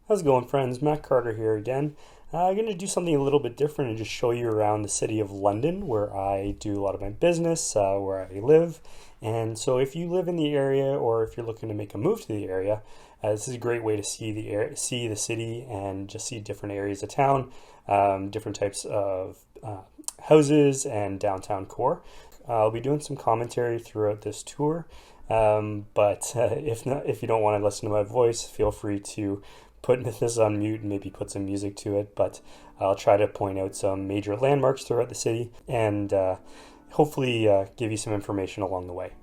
How's it going, friends? Matt Carter here again. I'm going to do something a little bit different and just show you around the city of London, where I do a lot of my business, where I live. And so, if you live in the area, or if you're looking to make a move to the area, this is a great way to see the city, and just see different areas of town, different types of houses, and downtown core. I'll be doing some commentary throughout this tour. But if you don't want to listen to my voice, feel free to put this on mute and maybe put some music to it. But I'll try to point out some major landmarks throughout the city, and hopefully give you some information along the way.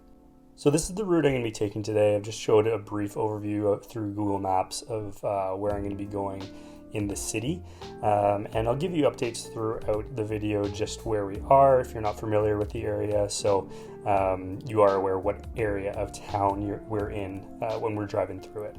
So this is the route I'm going to be taking today. I've just showed a brief overview through Google Maps of where I'm going to be going in the city, and I'll give you updates throughout the video just where we are if you're not familiar with the area, so you are aware what area of town we're in when we're driving through it.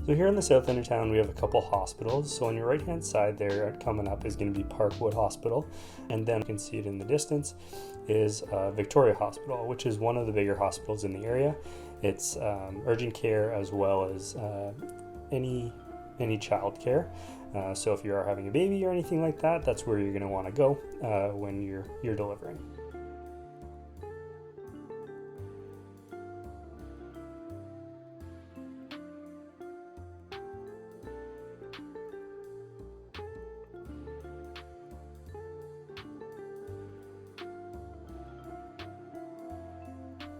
So here in the south end of town, we have a couple hospitals. So on your right hand side there, coming up is going to be Parkwood Hospital, and then you can see it in the distance is Victoria Hospital, which is one of the bigger hospitals in the area. It's urgent care as well as any child care. So if you are having a baby or anything like that, that's where you're going to want to go when you're delivering.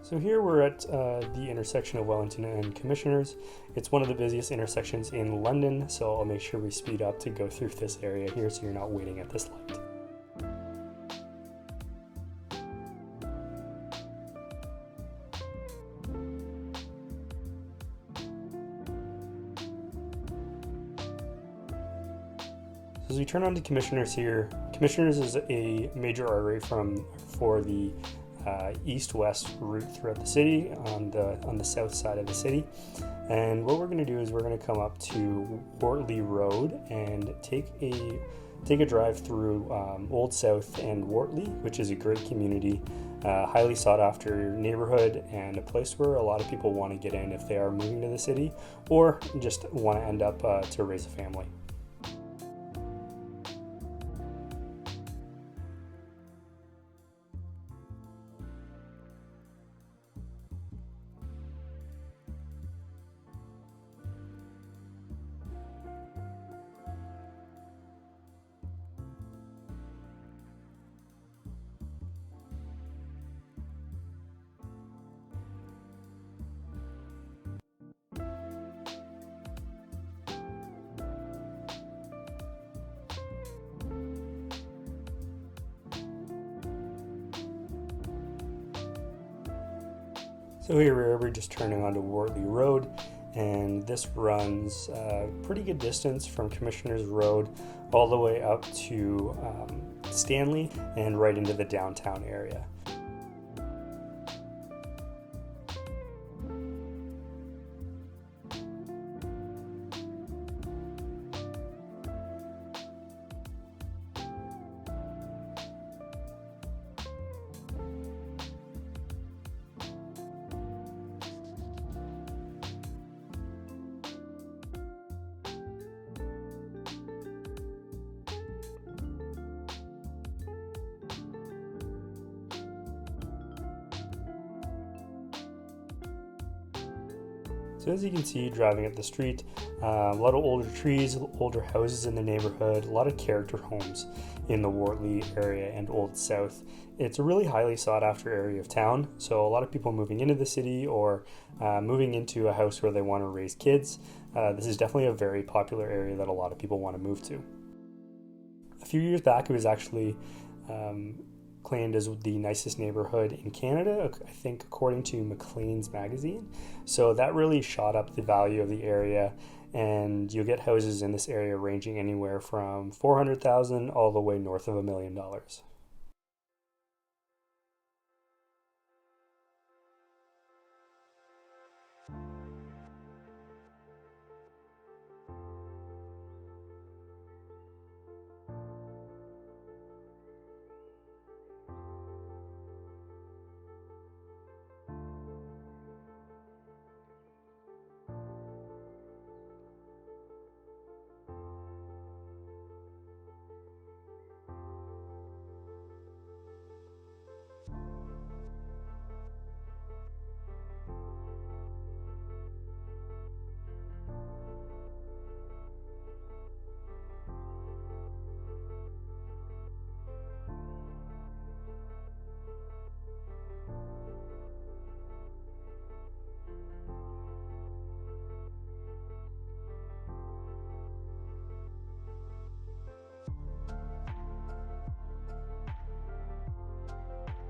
So here we're at the intersection of Wellington and Commissioners. It's one of the busiest intersections in London, so I'll make sure we speed up to go through this area here so you're not waiting at this light. As we turn on to Commissioners here, Commissioners is a major artery for the east-west route throughout the city on the south side of the city. And what we're going to do is we're going to come up to Wortley Rd and take a drive through Old South and Wortley, which is a great community, highly sought after neighborhood, and a place where a lot of people want to get in if they are moving to the city or just want to end up to raise a family. So here we're just turning onto Wortley Rd, and this runs pretty good distance from Commissioners Road all the way up to Stanley and right into the downtown area. So as you can see, driving up the street, a lot of older trees, older houses in the neighborhood, a lot of character homes in the Wortley area and Old South. It's a really highly sought after area of town, so a lot of people moving into the city or moving into a house where they want to raise kids. This is definitely a very popular area that a lot of people want to move to. A few years back, it was actually claimed as the nicest neighborhood in Canada, I think, according to Maclean's magazine. So that really shot up the value of the area, and you'll get houses in this area ranging anywhere from 400,000 all the way north of $1 million.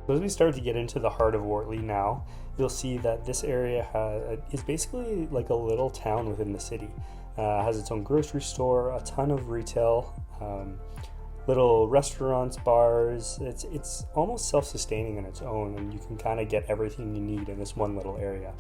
So as we start to get into the heart of Wortley now, you'll see that this area is basically like a little town within the city. Has its own grocery store, a ton of retail, little restaurants, bars. It's almost self-sustaining in its own, and you can kind of get everything you need in this one little area.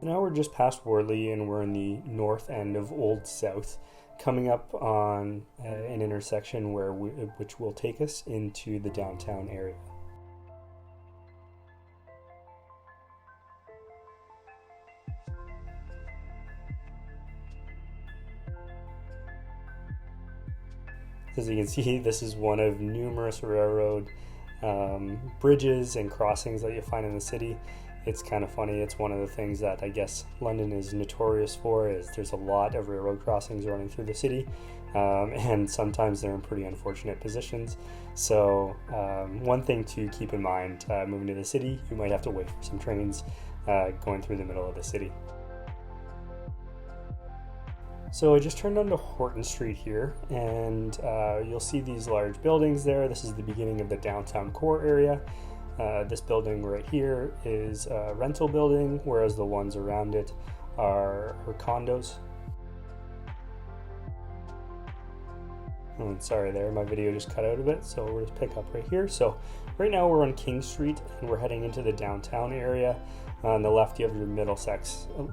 Now we're just past Wortley and we're in the north end of Old South, coming up on an intersection which will take us into the downtown area. As you can see, this is one of numerous railroad bridges and crossings that you find in the city. It's kind of funny. It's one of the things that I guess London is notorious for, is there's a lot of railroad crossings running through the city, and sometimes they're in pretty unfortunate positions. So one thing to keep in mind moving to the city, you might have to wait for some trains going through the middle of the city. So I just turned onto Horton Street here, and you'll see these large buildings there. This is the beginning of the downtown core area. This building right here is a rental building, whereas the ones around it are condos. Oh, sorry there, my video just cut out a bit, so we'll just pick up right here. So right now we're on King Street, and we're heading into the downtown area. On the left you have your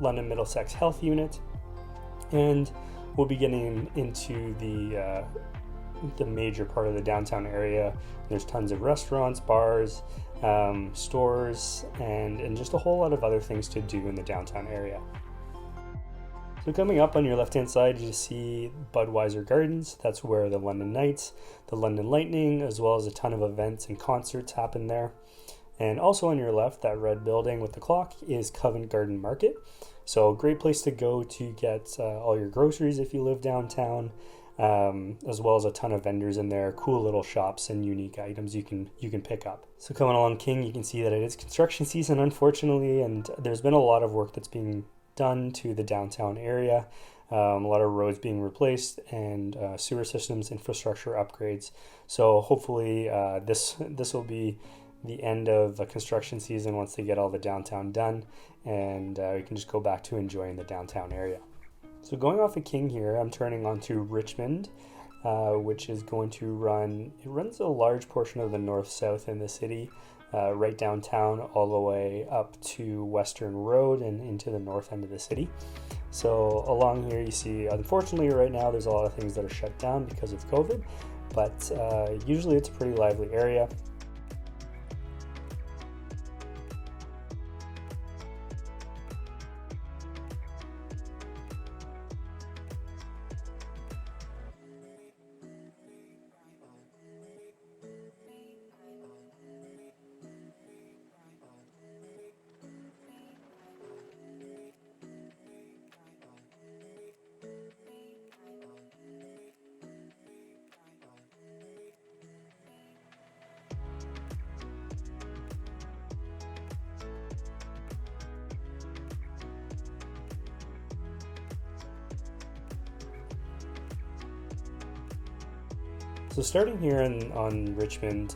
London Middlesex Health Unit, and we'll be getting into the major part of the downtown area. There's tons of restaurants, bars, stores, and just a whole lot of other things to do in the downtown area. So coming up on your left hand side, you see Budweiser Gardens. That's where the London Knights, the London Lightning, as well as a ton of events and concerts happen there. And also on your left, that red building with the clock, is Covent Garden Market. So a great place to go to get all your groceries if you live downtown, as well as a ton of vendors in there, cool little shops and unique items you can pick up. So coming along King, you can see that it is construction season, unfortunately, and there's been a lot of work that's being done to the downtown area. A lot of roads being replaced and sewer systems infrastructure upgrades. So hopefully this will be the end of the construction season once they get all the downtown done, and we can just go back to enjoying the downtown area. So going off of King here, I'm turning onto Richmond, which is going to runs a large portion of the north-south in the city. right downtown all the way up to Western Road and into the north end of the city. So along here you see, unfortunately right now there's a lot of things that are shut down because of COVID, but usually it's a pretty lively area. So starting here on Richmond,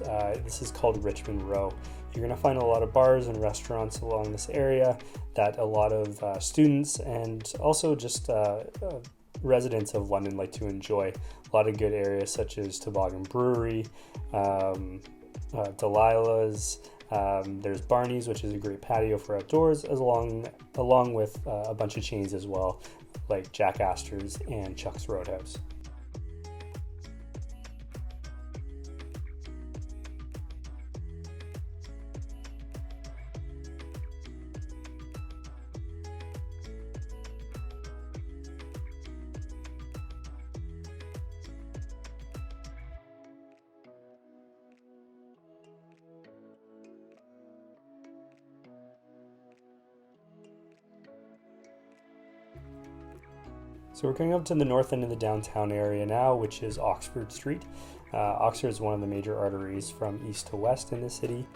this is called Richmond Row. You're going to find a lot of bars and restaurants along this area that a lot of students and also just residents of London like to enjoy. A lot of good areas such as Toboggan Brewery, Delilah's, there's Barney's, which is a great patio for outdoors, along with a bunch of chains as well, like Jack Astor's and Chuck's Roadhouse. So we're coming up to the north end of the downtown area now, which is Oxford Street. Oxford is one of the major arteries from east to west in the city.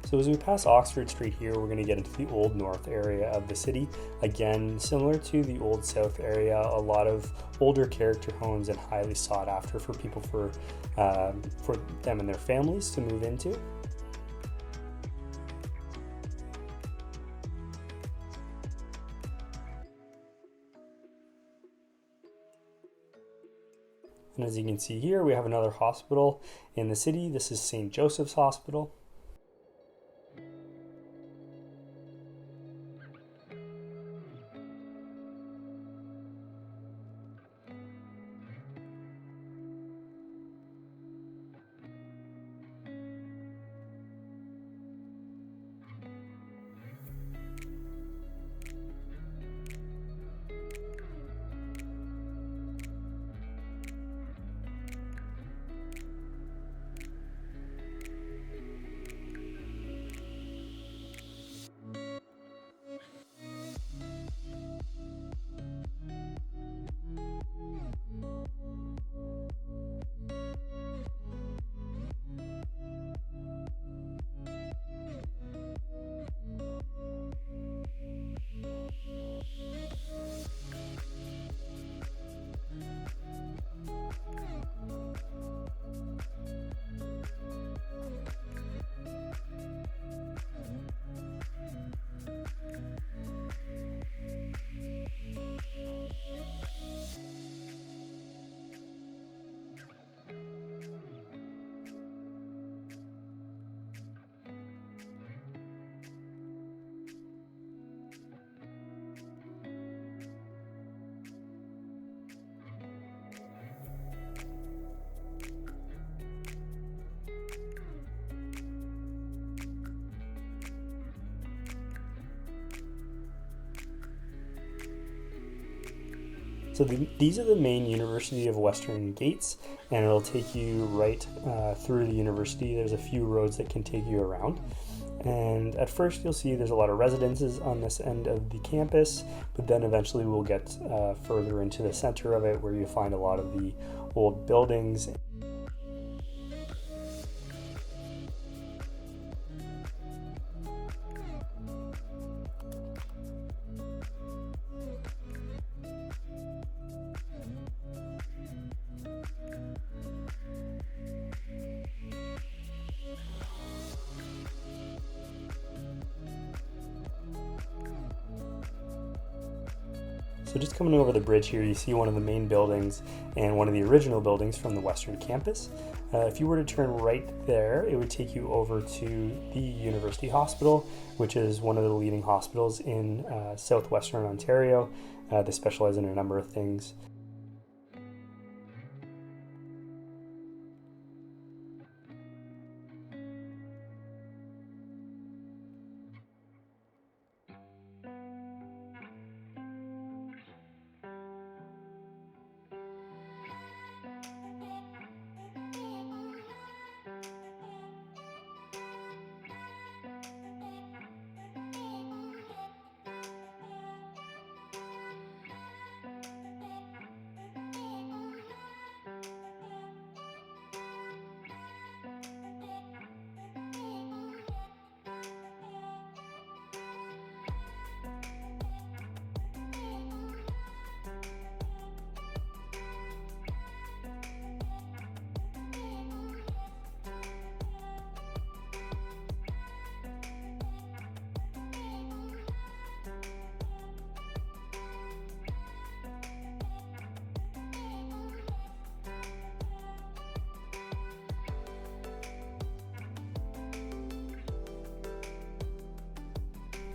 So as we pass Oxford Street here, we're going to get into the Old North area of the city. Again, similar to the Old South area, a lot of older character homes and highly sought after for people for them and their families to move into. And as you can see here, we have another hospital in the city. This is St. Joseph's Hospital. So these are the main University of Western gates, and it'll take you right through the university. There's a few roads that can take you around. And at first you'll see there's a lot of residences on this end of the campus, but then eventually we'll get further into the center of it where you find a lot of the old buildings. So just coming over the bridge here, you see one of the main buildings and one of the original buildings from the Western campus. If you were to turn right there, it would take you over to the University Hospital, which is one of the leading hospitals in southwestern Ontario. They specialize in a number of things.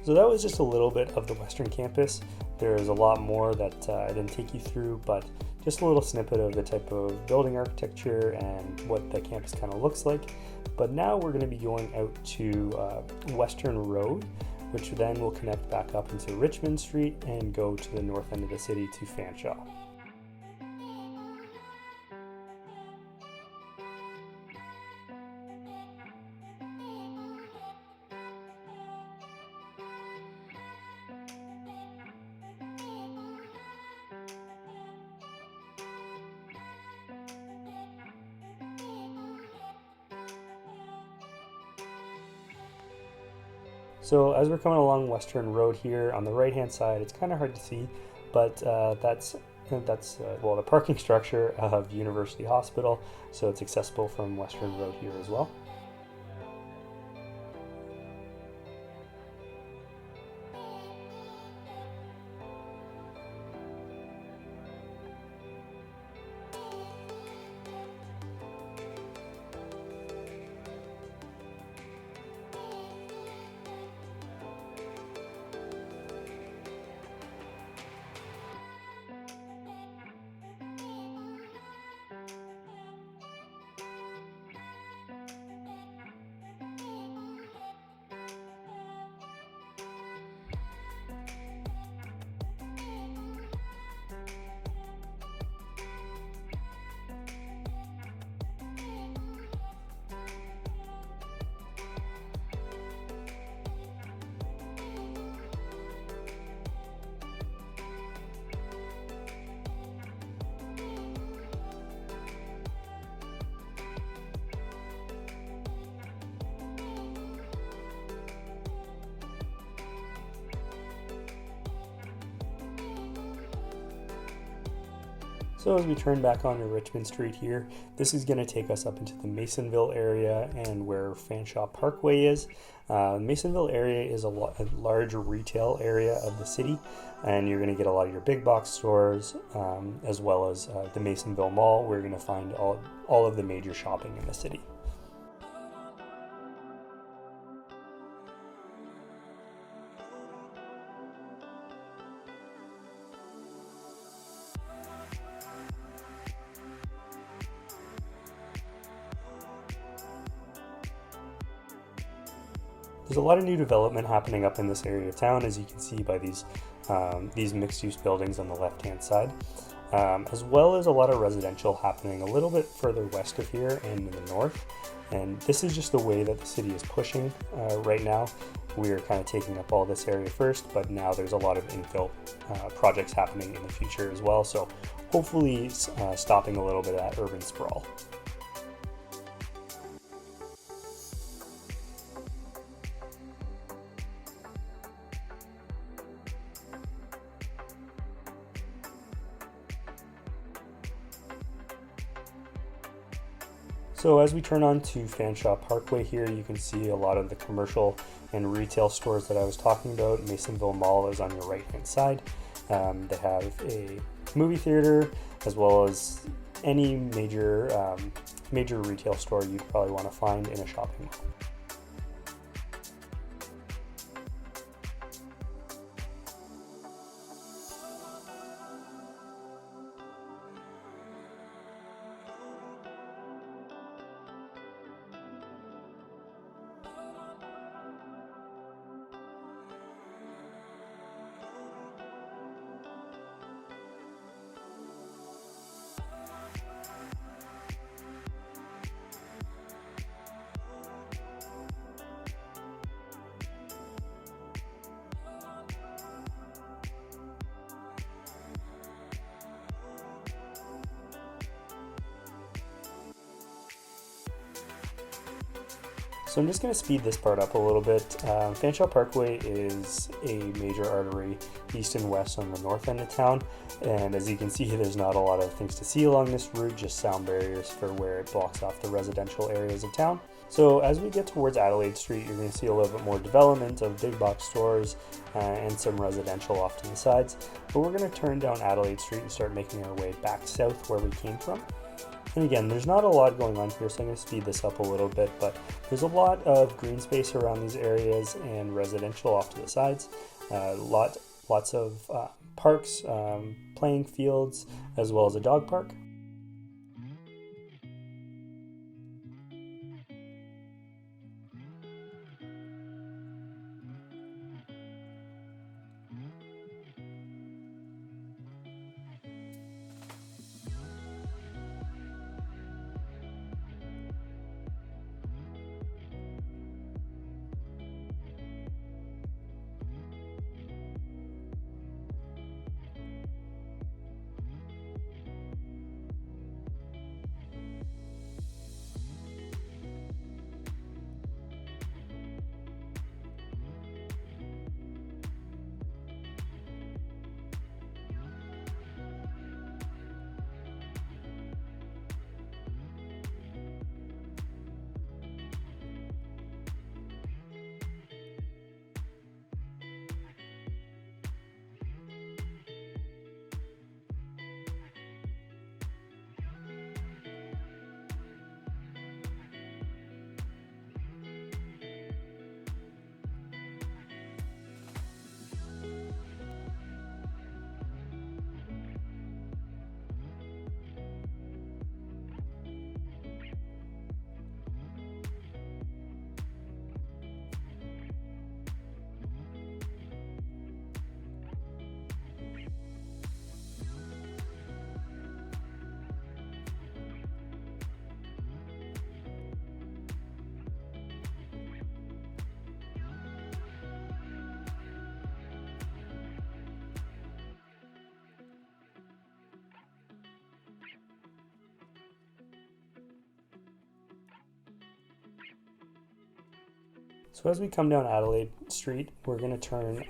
So that was just a little bit of the Western campus. There's a lot more that I didn't take you through, but just a little snippet of the type of building architecture and what the campus kind of looks like. But now we're going to be going out to Western Road, which then will connect back up into Richmond Street and go to the north end of the city to Fanshawe. So as we're coming along Western Road here, on the right hand side, it's kind of hard to see, but that's the parking structure of University Hospital, so it's accessible from Western Road here as well. So as we turn back onto Richmond Street here, this is going to take us up into the Masonville area and where Fanshawe Parkway is. Masonville area is a large retail area of the city, and you're going to get a lot of your big box stores, as well as the Masonville Mall, where you're going to find all of the major shopping in the city. There's a lot of new development happening up in this area of town, as you can see by these mixed-use buildings on the left-hand side, as well as a lot of residential happening a little bit further west of here and in the north. And this is just the way that the city is pushing right now. We're kind of taking up all this area first, but now there's a lot of infill projects happening in the future as well. So hopefully stopping a little bit of that urban sprawl. So as we turn on to Fanshawe Parkway here, you can see a lot of the commercial and retail stores that I was talking about. Masonville Mall is on your right hand side. They have a movie theater as well as any major retail store you'd probably want to find in a shopping mall. So I'm just going to speed this part up a little bit. Fanshawe Parkway is a major artery east and west on the north end of town, and as you can see, there's not a lot of things to see along this route, just sound barriers for where it blocks off the residential areas of town. So as we get towards Adelaide Street, you're going to see a little bit more development of big box stores and some residential off to the sides. But we're going to turn down Adelaide Street and start making our way back south where we came from. And again, there's not a lot going on here, so I'm going to speed this up a little bit, but there's a lot of green space around these areas and residential off to the sides. Lots of parks, playing fields, as well as a dog park. So as we come down Adelaide Street, we're going to turn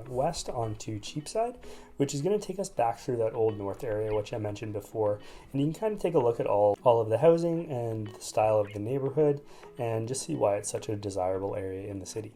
west onto Cheapside, which is going to take us back through that Old North area, which I mentioned before. And you can kind of take a look at all of the housing and the style of the neighborhood and just see why it's such a desirable area in the city.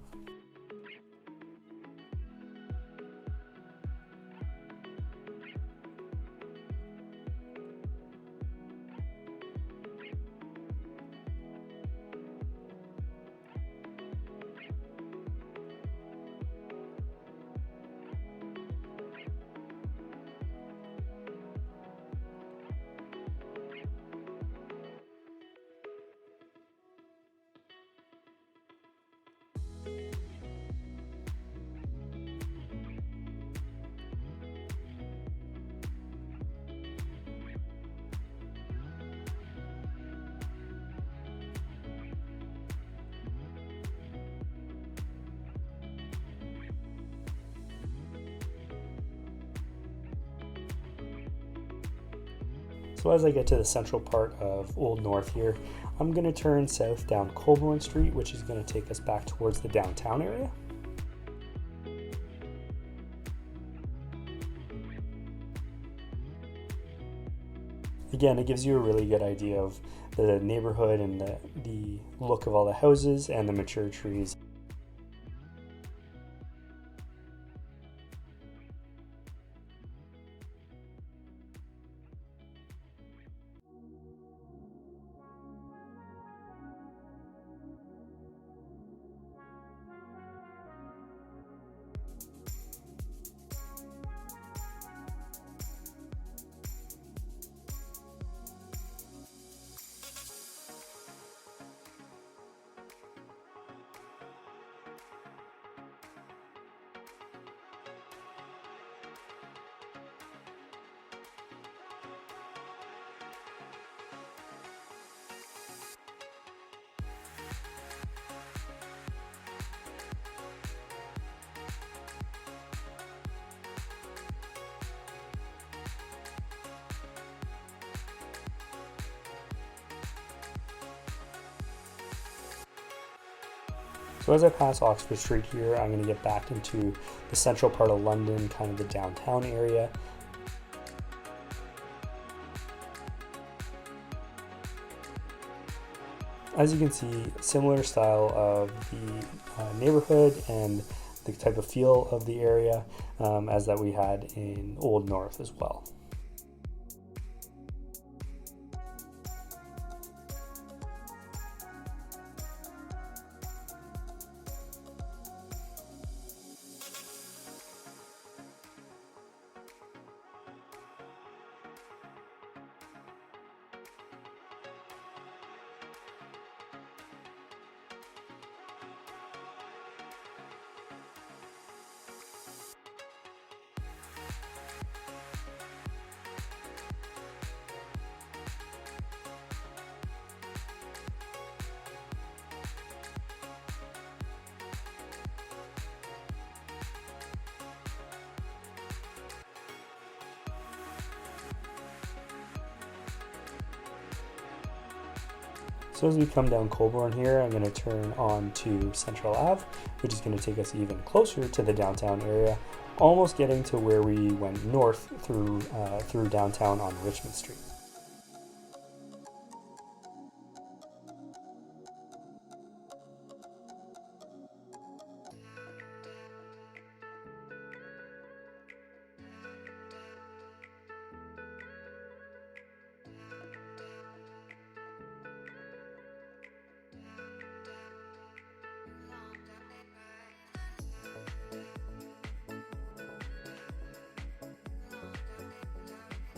So as I get to the central part of Old North here, I'm going to turn south down Colborne Street, which is going to take us back towards the downtown area. Again, it gives you a really good idea of the neighborhood and the look of all the houses and the mature trees. So as I pass Oxford Street here, I'm going to get back into the central part of London, kind of the downtown area. As you can see, similar style of the neighborhood and the type of feel of the area as that we had in Old North as well. So as we come down Colborne here, I'm going to turn on to Central Ave, which is going to take us even closer to the downtown area, almost getting to where we went north through downtown on Richmond Street.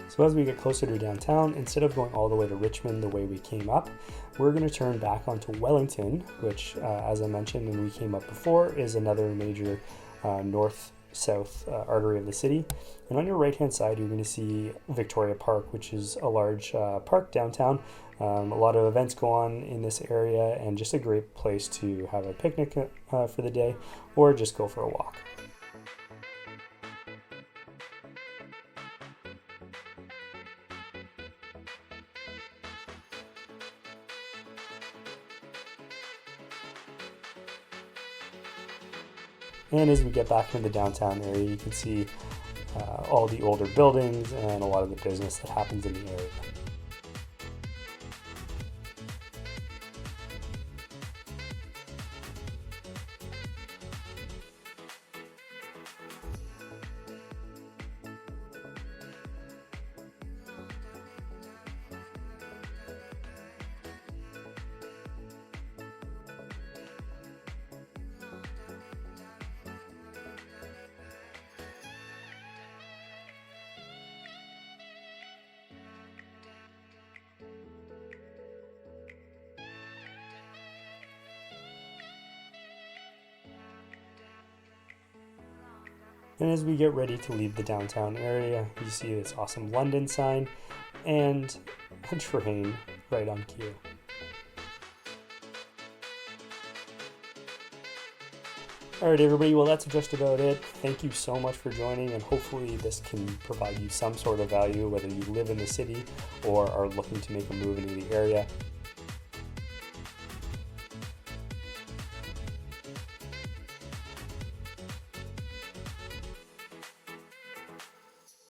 So as we get closer to downtown, instead of going all the way to Richmond the way we came up, we're going to turn back onto Wellington, which, as I mentioned and we came up before, is another major north-south artery of the city. And on your right-hand side, you're going to see Victoria Park, which is a large park downtown. A lot of events go on in this area, and just a great place to have a picnic for the day, or just go for a walk. And as we get back into the downtown area, you can see all the older buildings and a lot of the business that happens in the area. And as we get ready to leave the downtown area, you see this awesome London sign and a train right on cue. Alright everybody, well that's just about it. Thank you so much for joining, and hopefully this can provide you some sort of value whether you live in the city or are looking to make a move into the area.